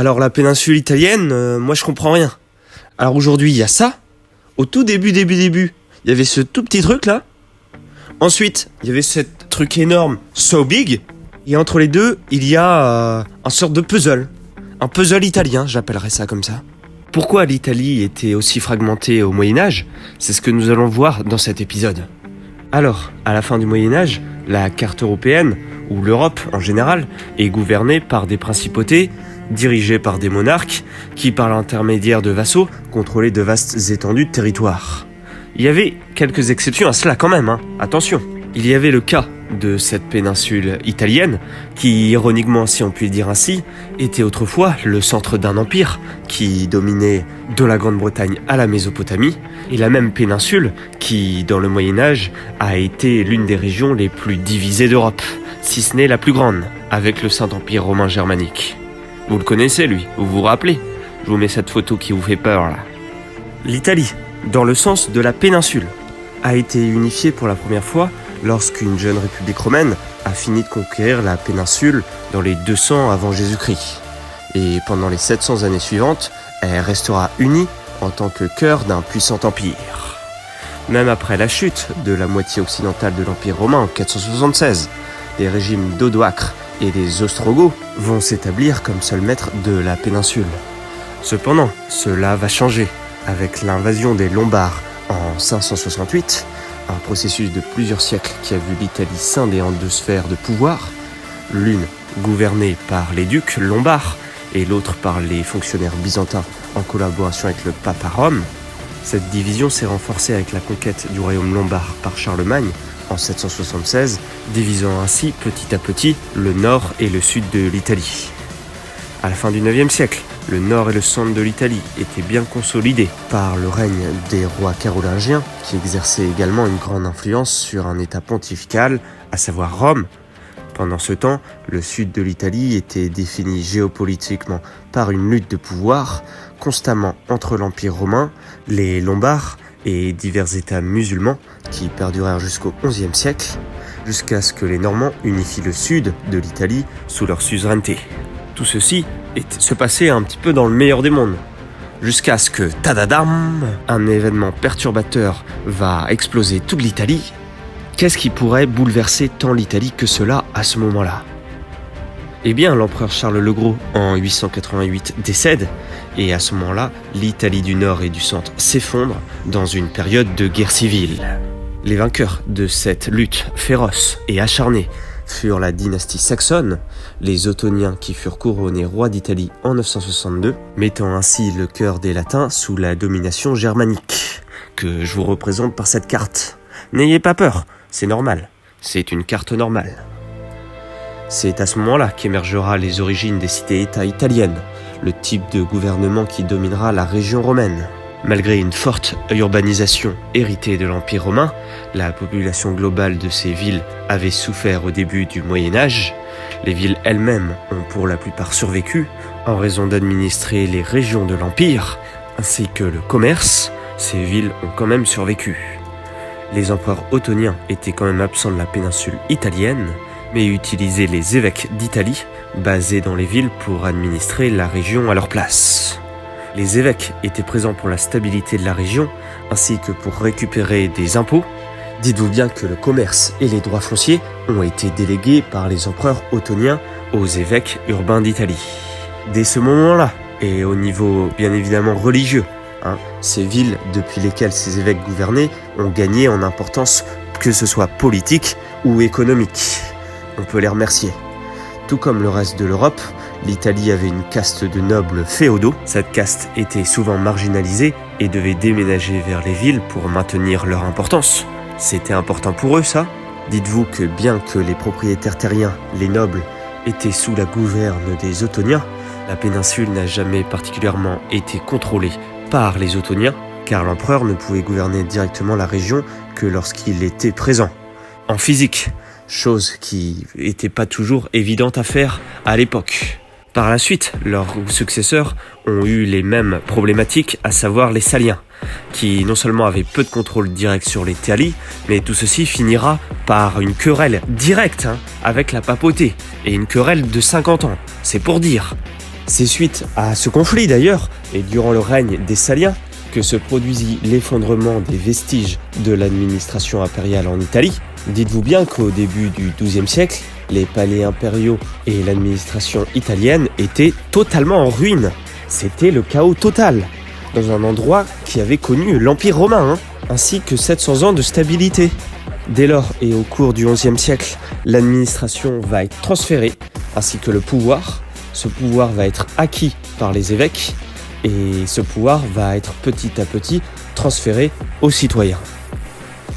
Alors la péninsule italienne, moi je comprends rien. Alors aujourd'hui il y a ça, au tout début, il y avait ce tout petit truc là. Ensuite, il y avait ce truc énorme, so big. Et entre les deux, il y a un sorte de puzzle. Un puzzle italien, j'appellerais ça comme ça. Pourquoi l'Italie était aussi fragmentée au Moyen-Âge ? C'est ce que nous allons voir dans cet épisode. Alors, à la fin du Moyen-Âge, la carte européenne, ou l'Europe en général, est gouvernée par des principautés, dirigées par des monarques, qui par l'intermédiaire de vassaux, contrôlaient de vastes étendues de territoire. Il y avait quelques exceptions à cela quand même, attention. Il y avait le cas de cette péninsule italienne, qui, ironiquement si on peut le dire ainsi, était autrefois le centre d'un empire qui dominait de la Grande-Bretagne à la Mésopotamie, et la même péninsule qui, dans le Moyen-Âge, a été l'une des régions les plus divisées d'Europe, si ce n'est la plus grande, avec le Saint-Empire romain germanique. Vous le connaissez lui, vous vous rappelez ? Je vous mets cette photo qui vous fait peur là. L'Italie, dans le sens de la péninsule, a été unifiée pour la première fois lorsqu'une jeune république romaine a fini de conquérir la péninsule dans les 200 avant Jésus-Christ. Et pendant les 700 années suivantes, elle restera unie en tant que cœur d'un puissant empire. Même après la chute de la moitié occidentale de l'Empire romain en 476, les régimes d'Odoacre et des Ostrogoths vont s'établir comme seuls maîtres de la péninsule. Cependant, cela va changer avec l'invasion des Lombards en 568, un processus de plusieurs siècles qui a vu l'Italie scindée en deux sphères de pouvoir, l'une gouvernée par les ducs lombards et l'autre par les fonctionnaires byzantins en collaboration avec le pape à Rome. Cette division s'est renforcée avec la conquête du royaume lombard par Charlemagne en 776, divisant ainsi petit à petit le nord et le sud de l'Italie. À la fin du IXe siècle, le nord et le centre de l'Italie étaient bien consolidés par le règne des rois carolingiens qui exerçaient également une grande influence sur un état pontifical, à savoir Rome. Pendant ce temps, le sud de l'Italie était défini géopolitiquement par une lutte de pouvoir constamment entre l'Empire romain, les Lombards et divers états musulmans qui perdurèrent jusqu'au XIe siècle, jusqu'à ce que les Normands unifient le sud de l'Italie sous leur suzeraineté. Tout ceci se passait un petit peu dans le meilleur des mondes, jusqu'à ce que, tadadam, un événement perturbateur va exploser toute l'Italie. Qu'est-ce qui pourrait bouleverser tant l'Italie que cela à ce moment-là ? Eh bien, l'empereur Charles le Gros, en 888, décède, et à ce moment-là, l'Italie du Nord et du Centre s'effondre dans une période de guerre civile. Les vainqueurs de cette lutte féroce et acharnée furent la dynastie saxonne, les Ottoniens qui furent couronnés rois d'Italie en 962, mettant ainsi le cœur des Latins sous la domination germanique, que je vous représente par cette carte. N'ayez pas peur, c'est normal, c'est une carte normale. C'est à ce moment-là qu'émergera les origines des cités-États italiennes, le type de gouvernement qui dominera la région romaine. Malgré une forte urbanisation héritée de l'Empire romain, la population globale de ces villes avait souffert au début du Moyen-Âge. Les villes elles-mêmes ont pour la plupart survécu en raison d'administrer les régions de l'Empire, ainsi que le commerce. Ces villes ont quand même survécu. Les empereurs ottoniens étaient quand même absents de la péninsule italienne, mais utilisaient les évêques d'Italie, basés dans les villes pour administrer la région à leur place. Les évêques étaient présents pour la stabilité de la région, ainsi que pour récupérer des impôts. Dites-vous bien que le commerce et les droits fonciers ont été délégués par les empereurs ottoniens aux évêques urbains d'Italie. Dès ce moment-là, et au niveau bien évidemment religieux, ces villes depuis lesquelles ces évêques gouvernaient ont gagné en importance, que ce soit politique ou économique. On peut les remercier. Tout comme le reste de l'Europe, l'Italie avait une caste de nobles féodaux. Cette caste était souvent marginalisée et devait déménager vers les villes pour maintenir leur importance. C'était important pour eux, ça. Dites-vous que bien que les propriétaires terriens, les nobles, étaient sous la gouverne des Ottoniens, la péninsule n'a jamais particulièrement été contrôlée par les Ottoniens, car l'empereur ne pouvait gouverner directement la région que lorsqu'il était présent, en physique, chose qui n'était pas toujours évidente à faire à l'époque. Par la suite, leurs successeurs ont eu les mêmes problématiques, à savoir les Saliens, qui non seulement avaient peu de contrôle direct sur l'Italie, mais tout ceci finira par une querelle directe avec la papauté, et une querelle de 50 ans, c'est pour dire. C'est suite à ce conflit d'ailleurs, et durant le règne des Saliens, que se produisit l'effondrement des vestiges de l'administration impériale en Italie. Dites-vous bien qu'au début du XIIe siècle, les palais impériaux et l'administration italienne étaient totalement en ruine. C'était le chaos total, dans un endroit qui avait connu l'Empire romain, ainsi que 700 ans de stabilité. Dès lors et au cours du XIe siècle, l'administration va être transférée, ainsi que le pouvoir. Ce pouvoir va être acquis par les évêques, et ce pouvoir va être petit à petit transféré aux citoyens.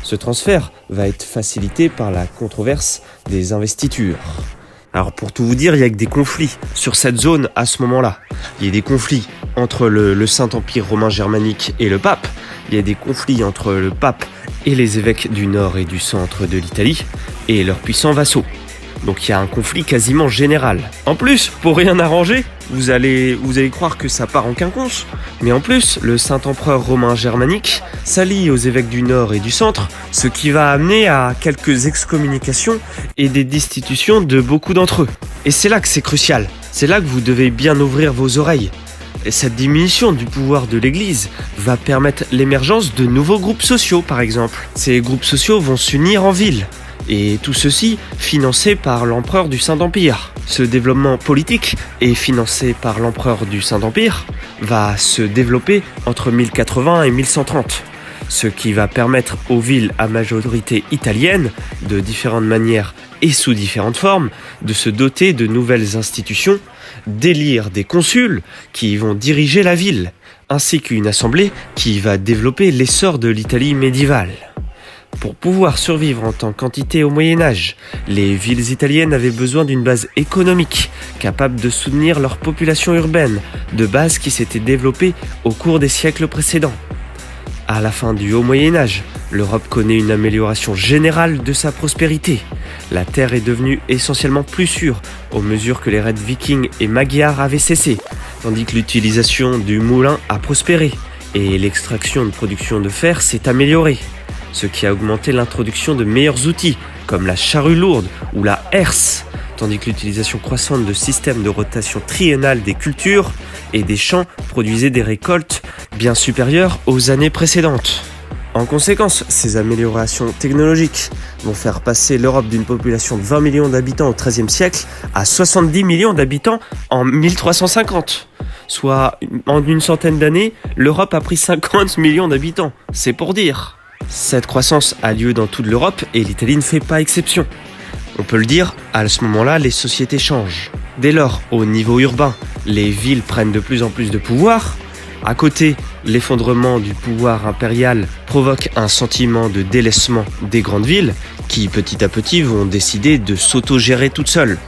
Ce transfert va être facilité par la controverse des investitures. Alors pour tout vous dire, il y a que des conflits sur cette zone à ce moment-là. Il y a des conflits entre le Saint-Empire romain germanique et le pape. Il y a des conflits entre le pape et les évêques du nord et du centre de l'Italie et leurs puissants vassaux. Donc il y a un conflit quasiment général. En plus, pour rien arranger, vous allez croire que ça part en quinconce. Mais en plus, le Saint-Empereur romain germanique s'allie aux évêques du Nord et du Centre, ce qui va amener à quelques excommunications et des destitutions de beaucoup d'entre eux. Et c'est là que c'est crucial. C'est là que vous devez bien ouvrir vos oreilles. Et cette diminution du pouvoir de l'Église va permettre l'émergence de nouveaux groupes sociaux, par exemple. Ces groupes sociaux vont s'unir en ville. Et tout ceci financé par l'empereur du Saint-Empire. Ce développement politique et financé par l'empereur du Saint-Empire va se développer entre 1080 et 1130, ce qui va permettre aux villes à majorité italienne, de différentes manières et sous différentes formes, de se doter de nouvelles institutions, d'élire des consuls qui vont diriger la ville, ainsi qu'une assemblée qui va développer l'essor de l'Italie médiévale. Pour pouvoir survivre en tant qu'entité au Moyen-Âge, les villes italiennes avaient besoin d'une base économique capable de soutenir leur population urbaine, de base qui s'était développée au cours des siècles précédents. À la fin du Haut Moyen-Âge, l'Europe connaît une amélioration générale de sa prospérité. La terre est devenue essentiellement plus sûre, aux mesures que les raids vikings et magyars avaient cessé, tandis que l'utilisation du moulin a prospéré, et l'extraction de production de fer s'est améliorée. Ce qui a augmenté l'introduction de meilleurs outils, comme la charrue lourde ou la herse, tandis que l'utilisation croissante de systèmes de rotation triennale des cultures et des champs produisait des récoltes bien supérieures aux années précédentes. En conséquence, ces améliorations technologiques vont faire passer l'Europe d'une population de 20 millions d'habitants au XIIIe siècle à 70 millions d'habitants en 1350. Soit en une centaine d'années, l'Europe a pris 50 millions d'habitants, c'est pour dire. Cette croissance a lieu dans toute l'Europe et l'Italie ne fait pas exception. On peut le dire, à ce moment-là, les sociétés changent. Dès lors, au niveau urbain, les villes prennent de plus en plus de pouvoir. À côté, l'effondrement du pouvoir impérial provoque un sentiment de délaissement des grandes villes qui, petit à petit, vont décider de s'autogérer toutes seules.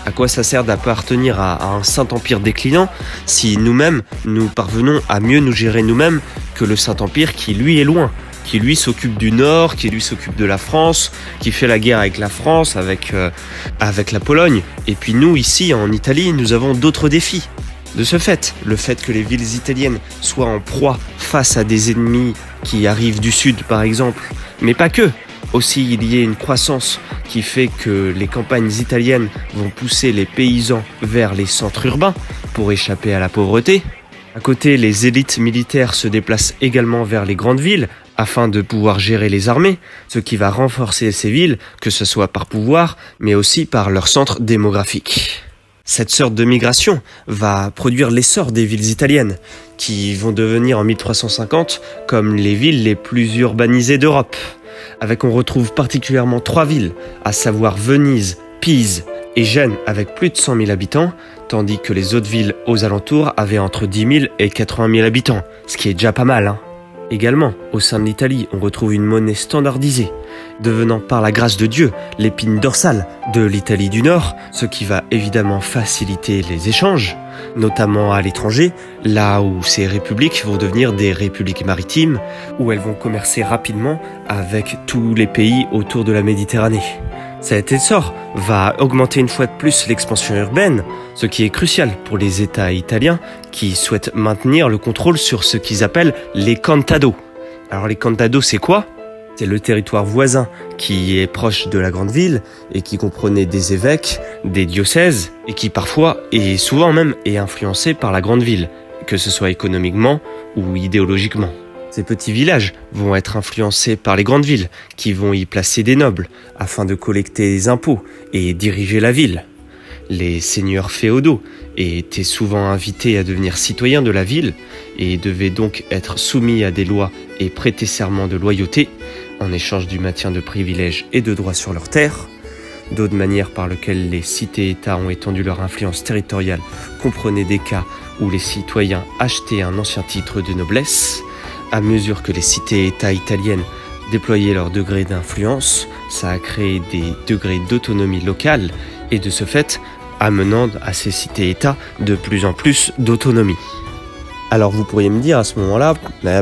À quoi ça sert d'appartenir à un Saint-Empire déclinant si nous-mêmes, nous parvenons à mieux nous gérer nous-mêmes que le Saint-Empire qui, lui, est loin, qui lui s'occupe du Nord, qui lui s'occupe de la France, qui fait la guerre avec la France, avec la Pologne. Et puis nous, ici, en Italie, nous avons d'autres défis. De ce fait, le fait que les villes italiennes soient en proie face à des ennemis qui arrivent du Sud, par exemple, mais pas que. Aussi, il y a une croissance qui fait que les campagnes italiennes vont pousser les paysans vers les centres urbains pour échapper à la pauvreté. À côté, les élites militaires se déplacent également vers les grandes villes afin de pouvoir gérer les armées, ce qui va renforcer ces villes, que ce soit par pouvoir, mais aussi par leur centre démographique. Cette sorte de migration va produire l'essor des villes italiennes, qui vont devenir en 1350 comme les villes les plus urbanisées d'Europe. On retrouve particulièrement 3 villes, à savoir Venise, Pise et Gênes avec plus de 100 000 habitants, tandis que les autres villes aux alentours avaient entre 10 000 et 80 000 habitants, ce qui est déjà pas mal, Également, au sein de l'Italie, on retrouve une monnaie standardisée, devenant par la grâce de Dieu l'épine dorsale de l'Italie du Nord, ce qui va évidemment faciliter les échanges, notamment à l'étranger, là où ces républiques vont devenir des républiques maritimes, où elles vont commercer rapidement avec tous les pays autour de la Méditerranée. Cet essor va augmenter une fois de plus l'expansion urbaine, ce qui est crucial pour les États italiens qui souhaitent maintenir le contrôle sur ce qu'ils appellent les contado. Alors les contado, c'est quoi ? C'est le territoire voisin qui est proche de la grande ville et qui comprenait des évêques, des diocèses et qui parfois et souvent même est influencé par la grande ville, que ce soit économiquement ou idéologiquement. Ces petits villages vont être influencés par les grandes villes qui vont y placer des nobles afin de collecter des impôts et diriger la ville. Les seigneurs féodaux étaient souvent invités à devenir citoyens de la ville et devaient donc être soumis à des lois et prêter serment de loyauté en échange du maintien de privilèges et de droits sur leurs terres. D'autres manières par lesquelles les cités-États ont étendu leur influence territoriale comprenaient des cas où les citoyens achetaient un ancien titre de noblesse. À mesure que les cités-États italiennes déployaient leur degré d'influence, ça a créé des degrés d'autonomie locale et de ce fait, amenant à ces cités-États de plus en plus d'autonomie. Alors vous pourriez me dire à ce moment-là,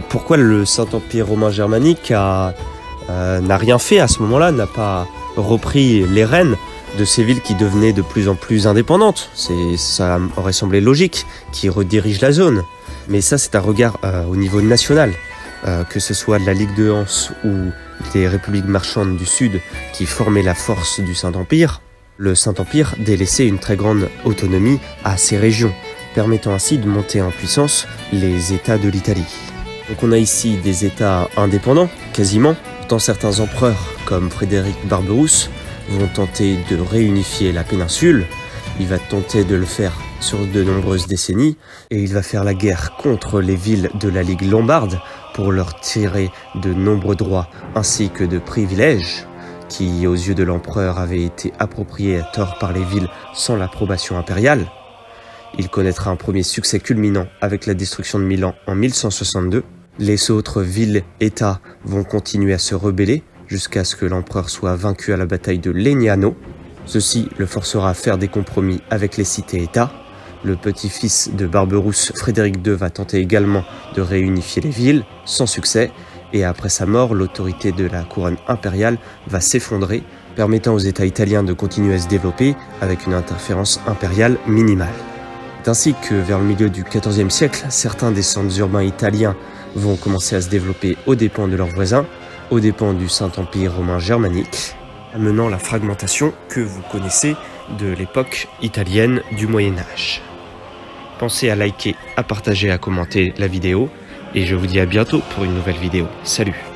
pourquoi le Saint-Empire romain germanique n'a rien fait à ce moment-là, n'a pas repris les rênes de ces villes qui devenaient de plus en plus indépendantes. Ça aurait semblé logique, qui redirige la zone. Mais ça, c'est un regard au niveau national, que ce soit de la Ligue de Hanse ou des républiques marchandes du Sud qui formaient la force du Saint-Empire. Le Saint-Empire délaissait une très grande autonomie à ces régions, permettant ainsi de monter en puissance les États de l'Italie. Donc on a ici des États indépendants, quasiment. Pourtant certains empereurs, comme Frédéric Barberousse, vont tenter de réunifier la péninsule. Il va tenter de le faire sur de nombreuses décennies et il va faire la guerre contre les villes de la Ligue lombarde pour leur tirer de nombreux droits ainsi que de privilèges qui, aux yeux de l'empereur, avaient été appropriés à tort par les villes sans l'approbation impériale. Il connaîtra un premier succès culminant avec la destruction de Milan en 1162. Les autres villes-États vont continuer à se rebeller jusqu'à ce que l'empereur soit vaincu à la bataille de Legnano. Ceci le forcera à faire des compromis avec les cités-États. Le petit-fils de Barberousse, Frédéric II, va tenter également de réunifier les villes, sans succès, et après sa mort, l'autorité de la couronne impériale va s'effondrer, permettant aux États italiens de continuer à se développer avec une interférence impériale minimale. C'est ainsi que vers le milieu du XIVe siècle, certains des centres urbains italiens vont commencer à se développer aux dépens de leurs voisins, aux dépens du Saint-Empire romain germanique, amenant la fragmentation que vous connaissez de l'époque italienne du Moyen-Âge. Pensez à liker, à partager, à commenter la vidéo, et je vous dis à bientôt pour une nouvelle vidéo. Salut!